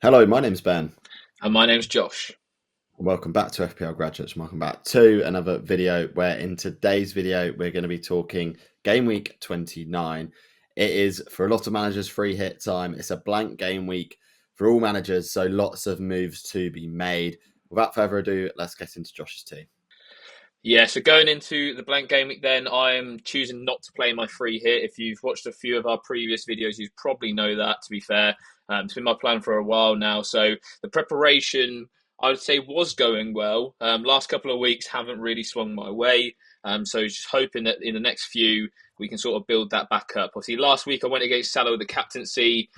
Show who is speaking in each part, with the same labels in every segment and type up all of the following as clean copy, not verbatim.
Speaker 1: Hello, my name's Ben.
Speaker 2: And my name's Josh.
Speaker 1: Welcome back to FPL Graduates. Welcome back to another video where in today's video we're going to be talking Game Week 29. It is for a lot of managers free hit time. It's a blank game week for all managers, so lots of moves to be made. Without further ado, let's get into Josh's team.
Speaker 2: Yeah, so going into the blank game week then, I am choosing not to play my free hit. If you've watched a few of our previous videos, you probably know that, to be fair. It's been my plan for a while now. So the preparation, I would say, was going well. Last couple of weeks haven't really swung my way. So just hoping that in the next few, we can sort of build that back up. Obviously, last week I went against Salah with the captaincy.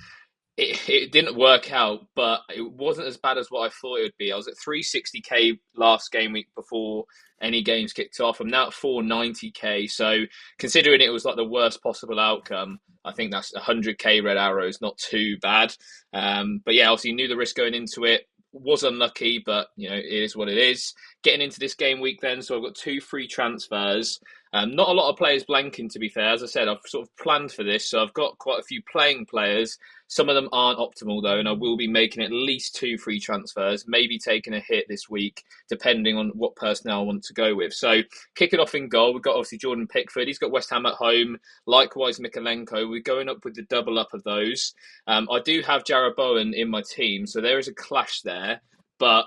Speaker 2: It didn't work out, but it wasn't as bad as what I thought it would be. I was at 360k last game week before any games kicked off. I'm now at 490k. So considering it was like the worst possible outcome, I think that's 100k red arrows, not too bad. But yeah, obviously knew the risk going into it. Was unlucky, but it is what it is. Getting into this game week then, so I've got two free transfers. Not a lot of players blanking, to be fair. As I said, I've sort of planned for this, so I've got quite a few playing players. Some of them aren't optimal though, and I will be making at least two free transfers, maybe taking a hit this week, depending on what personnel I want to go with. So, kicking off in goal, we've got obviously Jordan Pickford. He's got West Ham at home. Likewise, Mikalenko. We're going up with the double up of those. I do have Jarrod Bowen in my team, so there is a clash there. But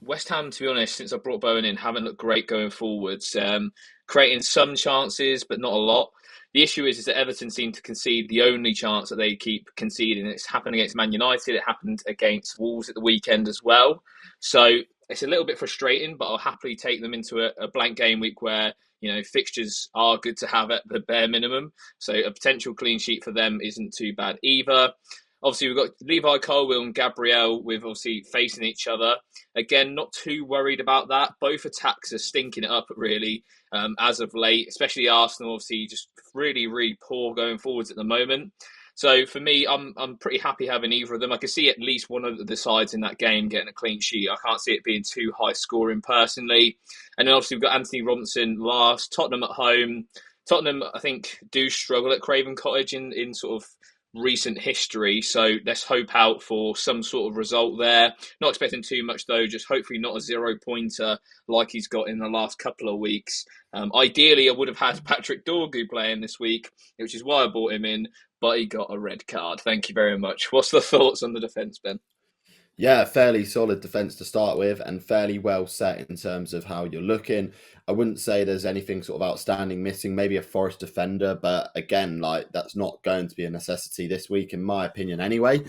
Speaker 2: West Ham, to be honest, since I brought Bowen in, haven't looked great going forwards. Creating some chances, but not a lot. The issue is that Everton seem to concede the only chance that they keep conceding. It's happened against Man United. It happened against Wolves at the weekend as well. So it's a little bit frustrating, but I'll happily take them into a blank game week where fixtures are good to have at the bare minimum. So a potential clean sheet for them isn't too bad either. Obviously, we've got Levi Colwill and Gabriel with obviously facing each other. Again, not too worried about that. Both attacks are stinking it up, really, as of late, especially Arsenal, obviously, just really, really poor going forwards at the moment. So for me, I'm pretty happy having either of them. I can see at least one of the sides in that game getting a clean sheet. I can't see it being too high scoring personally. And then obviously we've got Anthony Robinson last, Tottenham at home. Tottenham, I think, do struggle at Craven Cottage in sort of recent history. So let's hope out for some sort of result there. Not expecting too much though, just hopefully not a 0-pointer like he's got in the last couple of weeks. Ideally, I would have had Patrick Dorgu playing this week, which is why I bought him in, but he got a red card. Thank you very much. What's the thoughts on the defence, Ben?
Speaker 1: Yeah, fairly solid defence to start with and fairly well set in terms of how you're looking. I wouldn't say there's anything sort of outstanding missing, maybe a Forest defender, but again, like that's not going to be a necessity this week, in my opinion, anyway.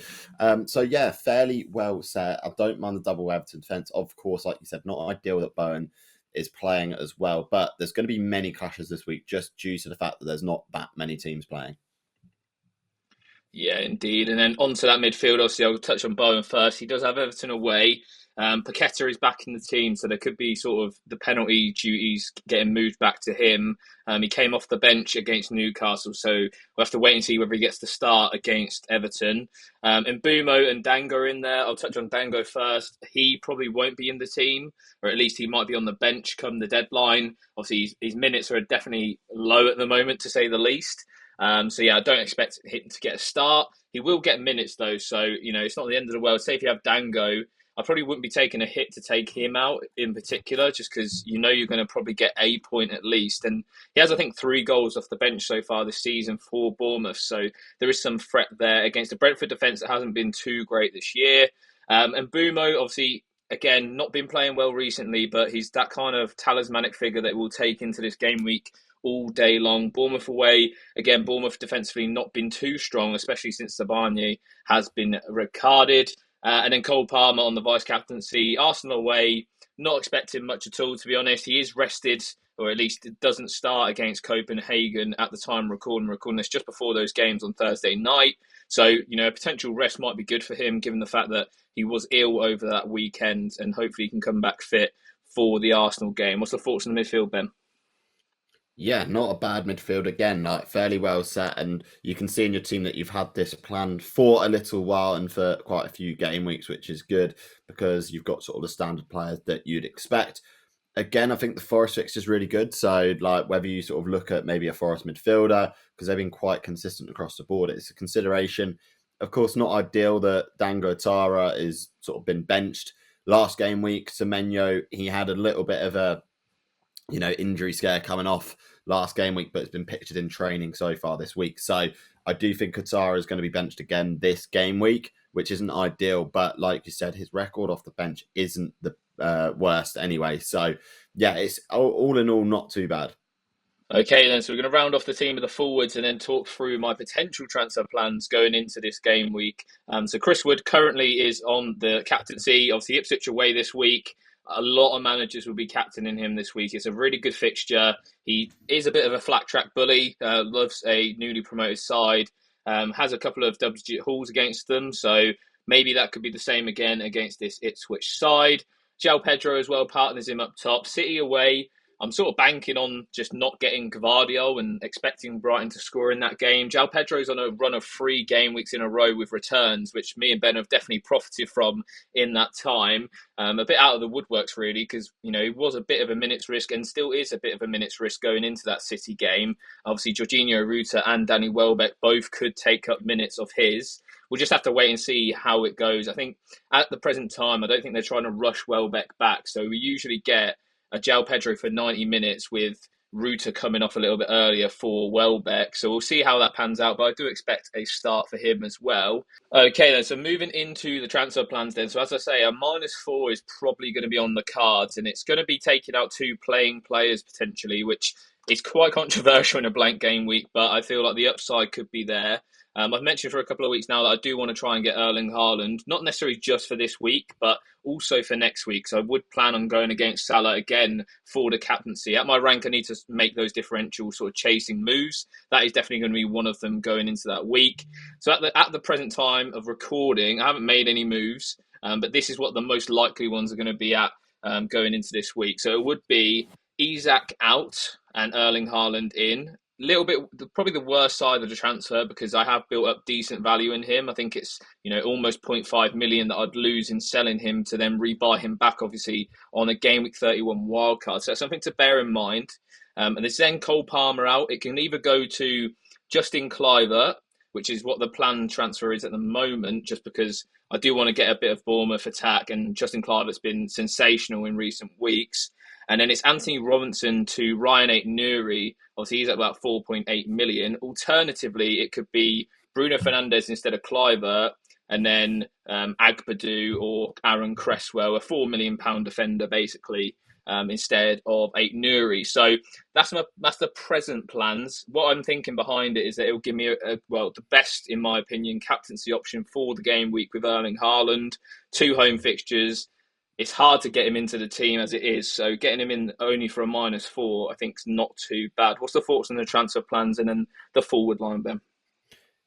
Speaker 1: So yeah, fairly well set. I don't mind the double Everton defence. Of course, like you said, not ideal that Bowen is playing as well, but there's going to be many clashes this week just due to the fact that there's not that many teams playing.
Speaker 2: Yeah, indeed. And then onto that midfield, obviously, I'll touch on Bowen first. He does have Everton away. Paqueta is back in the team, so there could be sort of the penalty duties getting moved back to him. He came off the bench against Newcastle, so we'll have to wait and see whether he gets to start against Everton. And Bumo and Dango are in there. I'll touch on Dango first. He probably won't be in the team, or at least he might be on the bench come the deadline. Obviously, his minutes are definitely low at the moment, to say the least. So yeah, I don't expect him to get a start. He will get minutes though, so it's not the end of the world. Say if you have Dango, I probably wouldn't be taking a hit to take him out in particular, just because you're going to probably get a point at least. And he has, I think, 3 goals off the bench so far this season for Bournemouth, so there is some threat there against the Brentford defence that hasn't been too great this year. And Bumo, obviously, again, not been playing well recently, but he's that kind of talismanic figure that will take into this game week all day long. Bournemouth away. Again, Bournemouth defensively not been too strong, especially since Sabani has been red carded. And then Cole Palmer on the vice captaincy. Arsenal away. Not expecting much at all, to be honest. He is rested, or at least it doesn't start against Copenhagen at the time recording this just before those games on Thursday night. So, a potential rest might be good for him, given the fact that he was ill over that weekend, and hopefully he can come back fit for the Arsenal game. What's the thoughts on the midfield, Ben?
Speaker 1: Yeah, not a bad midfield again, like fairly well set, and you can see in your team that you've had this planned for a little while and for quite a few game weeks, which is good because you've got sort of the standard players that you'd expect. Again, I think the Forest fix is really good. So, like whether you sort of look at maybe a Forest midfielder because they've been quite consistent across the board, it's a consideration. Of course, not ideal that Dango Tara is sort of been benched last game week. Semenyo, he had a little bit of a injury scare coming off last game week, but it's been pictured in training so far this week. So I do think Katara is going to be benched again this game week, which isn't ideal. But like you said, his record off the bench isn't the worst anyway. So yeah, it's all in all not too bad.
Speaker 2: Okay, then, so we're going to round off the team of the forwards and then talk through my potential transfer plans going into this game week. So Chris Wood currently is on the captaincy. Obviously, Ipswich away this week. A lot of managers will be captaining him this week. It's a really good fixture. He is a bit of a flat track bully, loves a newly promoted side, has a couple of double-digit hauls against them. So maybe that could be the same again against this Ipswich side. João Pedro as well partners him up top. City away. I'm sort of banking on just not getting Gvardiol and expecting Brighton to score in that game. João Pedro's on a run of 3 game weeks in a row with returns, which me and Ben have definitely profited from in that time. A bit out of the woodworks, really, because he was a bit of a minutes risk and still is a bit of a minutes risk going into that City game. Obviously, Jorginho Ruta and Danny Welbeck both could take up minutes of his. We'll just have to wait and see how it goes. I think at the present time, I don't think they're trying to rush Welbeck back. So we usually get a João Pedro for 90 minutes with Ruta coming off a little bit earlier for Welbeck. So we'll see how that pans out, but I do expect a start for him as well. Okay, then, so moving into the transfer plans then. So as I say, a -4 is probably going to be on the cards, and it's going to be taking out 2 playing players potentially, which is quite controversial in a blank game week, but I feel like the upside could be there. I've mentioned for a couple of weeks now that I do want to try and get Erling Haaland, not necessarily just for this week, but also for next week. So I would plan on going against Salah again for the captaincy. At my rank, I need to make those differential sort of chasing moves. That is definitely going to be one of them going into that week. So at the present time of recording, I haven't made any moves, but this is what the most likely ones are going to be at going into this week. So it would be Isak out and Erling Haaland in. Little bit, probably the worst side of the transfer because I have built up decent value in him. I think it's almost 0.5 million that I'd lose in selling him to then rebuy him back, obviously on a game week 31 wildcard. So that's something to bear in mind. And there's then Cole Palmer out. It can either go to Justin Kluivert, which is what the planned transfer is at the moment, just because I do want to get a bit of Bournemouth attack, and Justin Kluivert's been sensational in recent weeks. And then it's Anthony Robinson to Ryan Aït-Nouri. Obviously, he's at about 4.8 million. Alternatively, it could be Bruno Fernandes instead of Kluivert, and then Agbadou or Aaron Cresswell, a £4 million defender, basically, instead of Aït-Nouri. So that's the present plans. What I'm thinking behind it is that it will give me the best, in my opinion, captaincy option for the game week with Erling Haaland. 2 home fixtures. It's hard to get him into the team as it is, so getting him in only for a -4, I think, is not too bad. What's the thoughts on the transfer plans and then the forward line, Ben?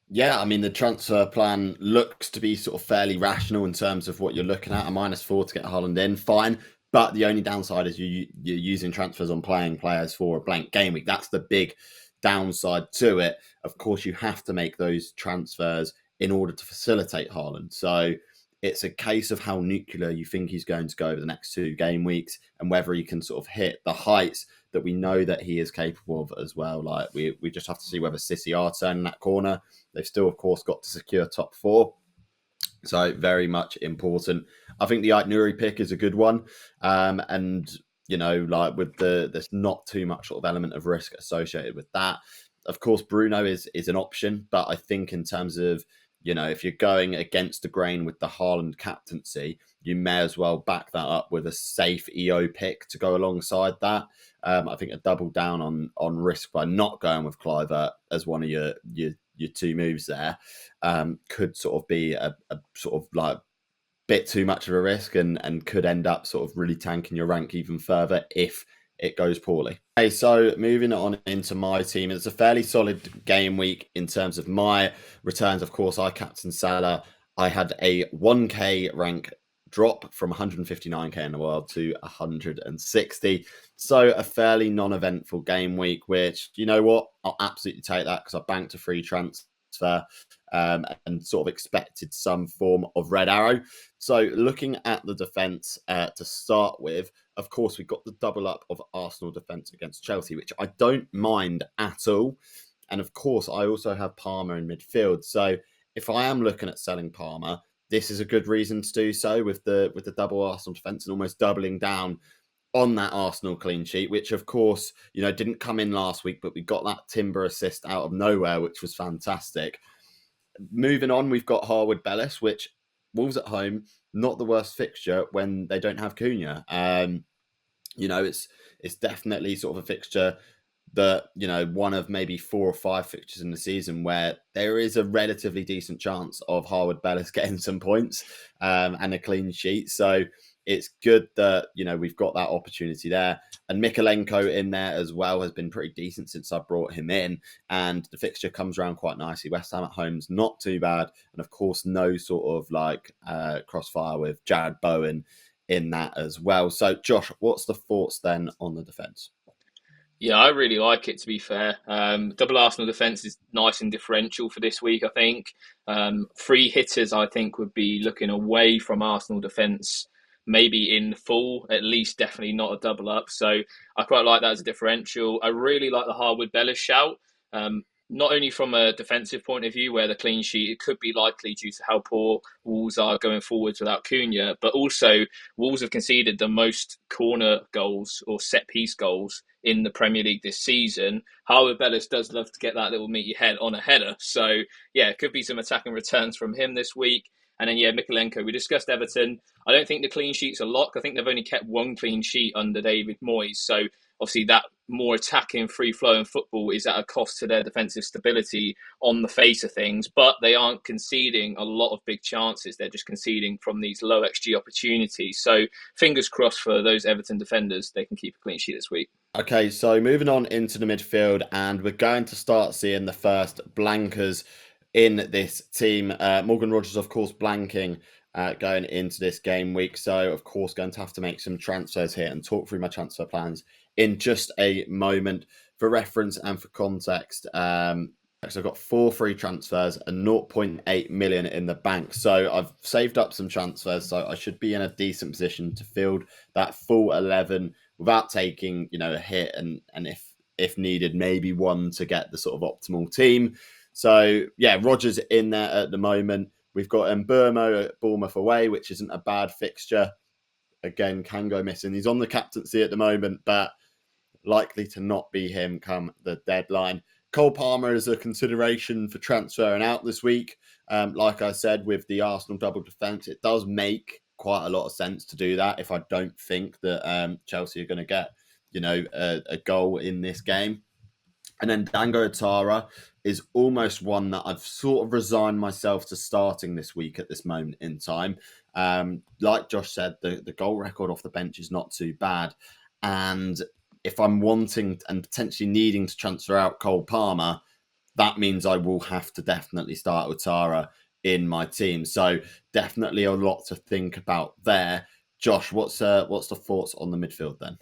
Speaker 1: Yeah, I mean, the transfer plan looks to be sort of fairly rational in terms of what you're looking at. A -4 to get Holland in, fine. But the only downside is you're using transfers on playing players for a blank game week. That's the big downside to it. Of course, you have to make those transfers in order to facilitate Haaland. So it's a case of how nuclear you think he's going to go over the next 2 game weeks and whether he can sort of hit the heights that we know that he is capable of as well. Like we just have to see whether City are turning that corner. They've still, of course, got to secure top 4. So very much important. I think the Aït-Nouri pick is a good one. And, with there's not too much sort of element of risk associated with that. Of course, Bruno is an option, but I think in terms of, if you're going against the grain with the Haaland captaincy, you may as well back that up with a safe EO pick to go alongside that. I think a double down on risk by not going with Kluivert as one of your 2 moves there could sort of be a sort of like bit too much of a risk and could end up sort of really tanking your rank even further if it goes poorly. Okay, so moving on into my team, it's a fairly solid game week in terms of my returns. Of course, I captain Salah. I had a 1k rank drop from 159k in the world to 160. So a fairly non-eventful game week, which, you know what, I'll absolutely take that because I banked a free transfer and sort of expected some form of red arrow. So looking at the defence to start with, of course, we've got the double up of Arsenal defence against Chelsea, which I don't mind at all. And of course, I also have Palmer in midfield. So if I am looking at selling Palmer, this is a good reason to do so with the double Arsenal defence and almost doubling down on that Arsenal clean sheet, which of course, didn't come in last week, but we got that Timber assist out of nowhere, which was fantastic. Moving on, we've got Harwood Bellis, which Wolves at home, not the worst fixture when they don't have Cunha. It's definitely sort of a fixture that, one of maybe 4 or 5 fixtures in the season where there is a relatively decent chance of Harwood Bellis getting some points and a clean sheet. So it's good that, we've got that opportunity there. And Mikolenko in there as well has been pretty decent since I brought him in. And the fixture comes around quite nicely. West Ham at home's not too bad. And of course, no sort of crossfire with Jared Bowen in that as well. So, Josh, what's the thoughts then on the defence?
Speaker 2: Yeah, I really like it, to be fair. Double Arsenal defence is nice and differential for this week, I think. Free hitters, I think, would be looking away from Arsenal defence, maybe in full, at least definitely not a double up. So I quite like that as a differential. I really like the Harwood Bellis shout. Not only from a defensive point of view, where the clean sheet it could be likely due to how poor Wolves are going forwards without Cunha, but also Wolves have conceded the most corner goals or set piece goals in the Premier League this season. Harwood Bellis does love to get that little meaty head on a header. So, yeah, it could be some attacking returns from him this week. And then, Mikolenko, we discussed Everton. I don't think the clean sheet's a lock. I think they've only kept 1 clean sheet under David Moyes. So, obviously, that more attacking, free-flowing football is at a cost to their defensive stability on the face of things. But they aren't conceding a lot of big chances. They're just conceding from these low XG opportunities. So, fingers crossed for those Everton defenders. They can keep a clean sheet this week.
Speaker 1: Okay, so moving on into the midfield, and we're going to start seeing the first blankers in this team. Morgan Rogers, of course, blanking going into this game week. So, of course, going to have to make some transfers here and talk through my transfer plans in just a moment. For reference and for context, so I've got 4 free transfers and 0.8 million in the bank. So I've saved up some transfers, so I should be in a decent position to field that full 11 without taking, a hit and if needed, maybe one to get the sort of optimal team. So yeah, Rogers in there at the moment. We've got Mburmo at Bournemouth away, which isn't a bad fixture. Again, can go missing. He's on the captaincy at the moment, but likely to not be him come the deadline. Cole Palmer is a consideration for transferring out this week. Like I said, with the Arsenal double defence, it does make quite a lot of sense to do that if I don't think that Chelsea are going to get, a goal in this game. And then Dango Atara is almost one that I've sort of resigned myself to starting this week at this moment in time. Like Josh said, the goal record off the bench is not too bad. And if I'm wanting and potentially needing to transfer out Cole Palmer, that means I will have to definitely start Ouattara in my team. So definitely a lot to think about there. Josh, what's the thoughts on the midfield then?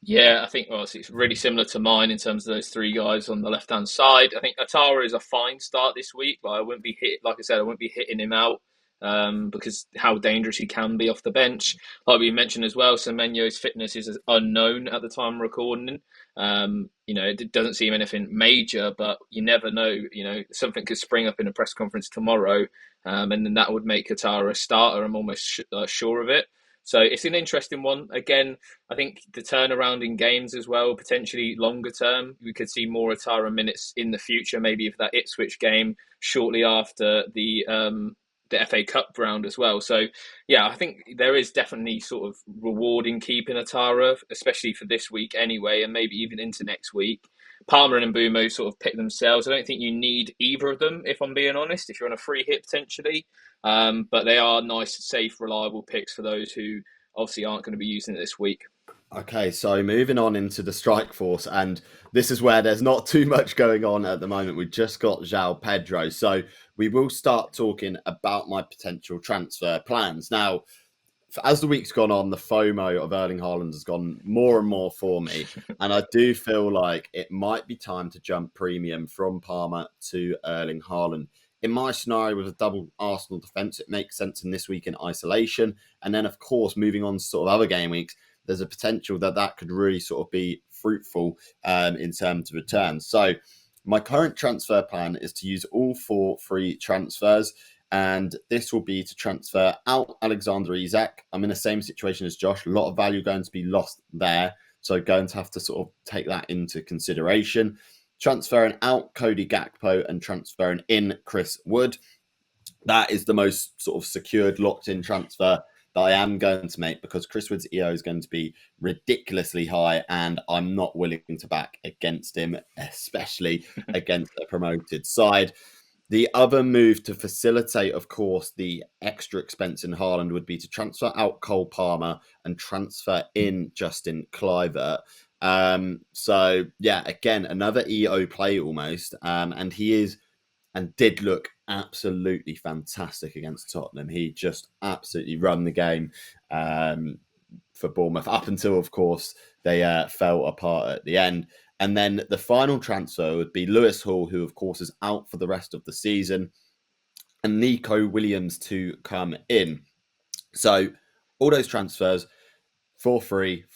Speaker 2: Yeah, I think it's really similar to mine in terms of those 3 guys on the left hand side. I think Atara is a fine start this week. Like I wouldn't be like I said, I wouldn't be hitting him out because how dangerous he can be off the bench. Like we mentioned as well, Semenyo's fitness is unknown at the time of recording. It doesn't seem anything major, but you never know. Something could spring up in a press conference tomorrow, and then that would make Atara a starter. I'm almost sure of it. So it's an interesting one. Again, I think the turnaround in games as well, potentially longer term, we could see more Atara minutes in the future, maybe for that Ipswich game shortly after the FA Cup round as well. So, yeah, I think there is definitely sort of rewarding keeping Atara, especially for this week anyway, and maybe even into next week. Palmer and Mbumo sort of pick themselves. I don't think you need either of them, if I'm being honest, if you're on a free hit potentially. But they are nice, safe, reliable picks for those who obviously aren't going to be using it this week.
Speaker 1: Okay, so moving on into the strike force, and this is where there's not too much going on at the moment. We've just got João Pedro, so we will start talking about my potential transfer plans. Now, as the week's gone on, the FOMO of Erling Haaland has gone more and more for me, and I do feel like it might be time to jump premium from Parma to Erling Haaland. In my scenario with a double Arsenal defence, it makes sense in this week in isolation, and then of course moving on to sort of other game weeks, there's a potential that could really sort of be fruitful in terms of returns. So My current transfer plan is to use all 4 free transfers, and this will be to transfer out Alexander Isak. I'm in the same situation as Josh. A lot of value going to be lost there, so going to have to sort of take that into consideration. Transferring out Cody Gakpo and transferring in Chris Wood. That is the most sort of secured, locked-in transfer that I am going to make, because Chris Wood's EO is going to be ridiculously high, and I'm not willing to back against him, especially against a promoted side. The other move to facilitate, of course, the extra expense in Haaland would be to transfer out Cole Palmer and transfer in Justin Kluivert. So, yeah, again, another EO play almost. And he is and did look absolutely fantastic against Tottenham. He just absolutely run the game for Bournemouth up until, of course, they fell apart at the end. And then the final transfer would be Lewis Hall, who, of course, is out for the rest of the season, and Nico Williams to come in. So all those transfers for free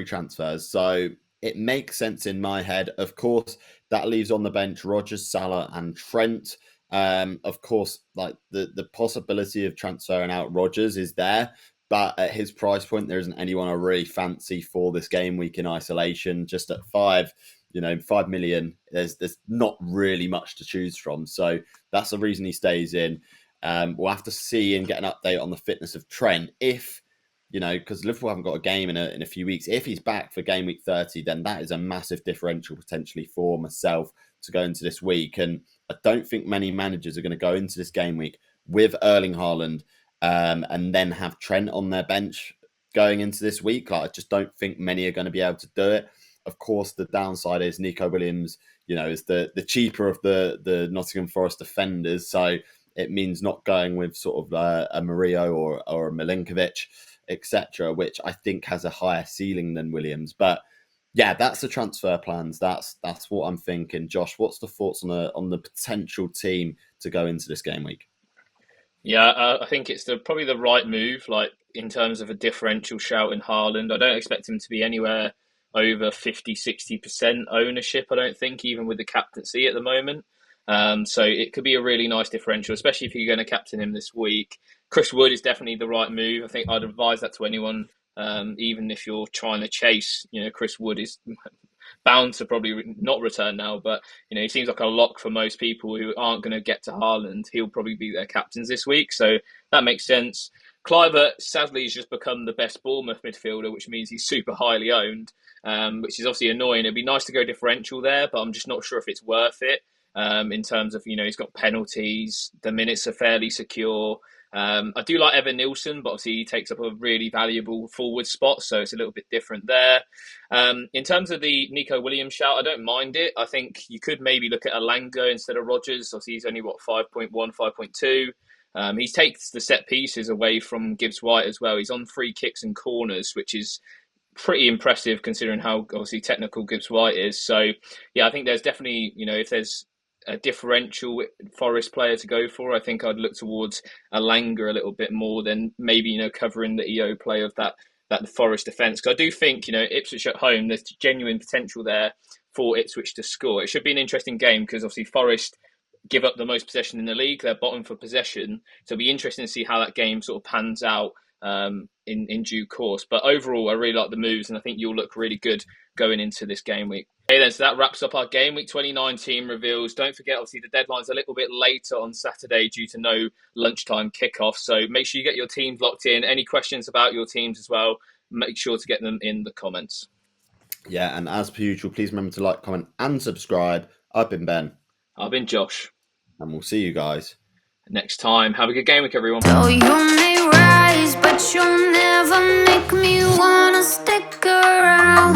Speaker 1: transfers. So it makes sense in my head. Of course, that leaves on the bench Rodgers, Salah, and Trent. Of course, like the possibility of transferring out Rodgers is there, but at his price point, there isn't anyone I really fancy for this game week in isolation. Just at 5 million, there's not really much to choose from. So that's the reason he stays in. We'll have to see and get an update on the fitness of Trent. If, because Liverpool haven't got a game in a few weeks. If he's back for game week 30, then that is a massive differential potentially for myself to go into this week. And I don't think many managers are going to go into this game week with Erling Haaland and then have Trent on their bench going into this week. Like, I just don't think many are going to be able to do it. Of course, the downside is Nico Williams, is the cheaper of the Nottingham Forest defenders. So it means not going with sort of a Murillo or a Milinkovic, etc., which I think has a higher ceiling than Williams. But yeah, that's the transfer plans. That's what I'm thinking. Josh, what's the thoughts on the potential team to go into this game week?
Speaker 2: Yeah, I think it's probably the right move. Like, in terms of a differential shout in Haaland, I don't expect him to be anywhere over 50-60% ownership. I don't think, even with the captaincy at the moment. So it could be a really nice differential, especially if you're going to captain him this week. Chris Wood is definitely the right move. I think I'd advise that to anyone, even if you're trying to chase. Chris Wood is bound to probably not return now, but he seems like a lock for most people who aren't going to get to Haaland. He'll probably be their captains this week, so that makes sense. Kluivert, sadly, has just become the best Bournemouth midfielder, which means he's super highly owned, which is obviously annoying. It'd be nice to go differential there, but I'm just not sure if it's worth it. In terms of, he's got penalties, the minutes are fairly secure. I do like Evan Nilsson, but obviously he takes up a really valuable forward spot, so it's a little bit different there. In terms of the Nico Williams shout, I don't mind it. I think you could maybe look at Alanga instead of Rodgers. Obviously he's only, 5.1, 5.2. He takes the set pieces away from Gibbs White as well. He's on free kicks and corners, which is pretty impressive considering how obviously technical Gibbs White is. So yeah, I think there's definitely, if there's a differential Forest player to go for, I think I'd look towards Alanga a little bit more than maybe, covering the EO play of that Forest defence. Because I do think, Ipswich at home, there's genuine potential there for Ipswich to score. It should be an interesting game because obviously Forest give up the most possession in the league. They're bottom for possession. So it'll be interesting to see how that game sort of pans out in due course. But overall, I really like the moves, and I think you'll look really good going into this game week. Okay, then, so that wraps up our Game Week 29 team reveals. Don't forget, obviously, the deadline's a little bit later on Saturday due to no lunchtime kickoff. So make sure you get your teams locked in. Any questions about your teams as well, make sure to get them in the comments.
Speaker 1: Yeah, and as per usual, please remember to like, comment, and subscribe. I've been Ben.
Speaker 2: I've been Josh.
Speaker 1: And we'll see you guys
Speaker 2: next time. Have a good game week, everyone.
Speaker 3: So you may rise, but you'll never make me wanna stick around.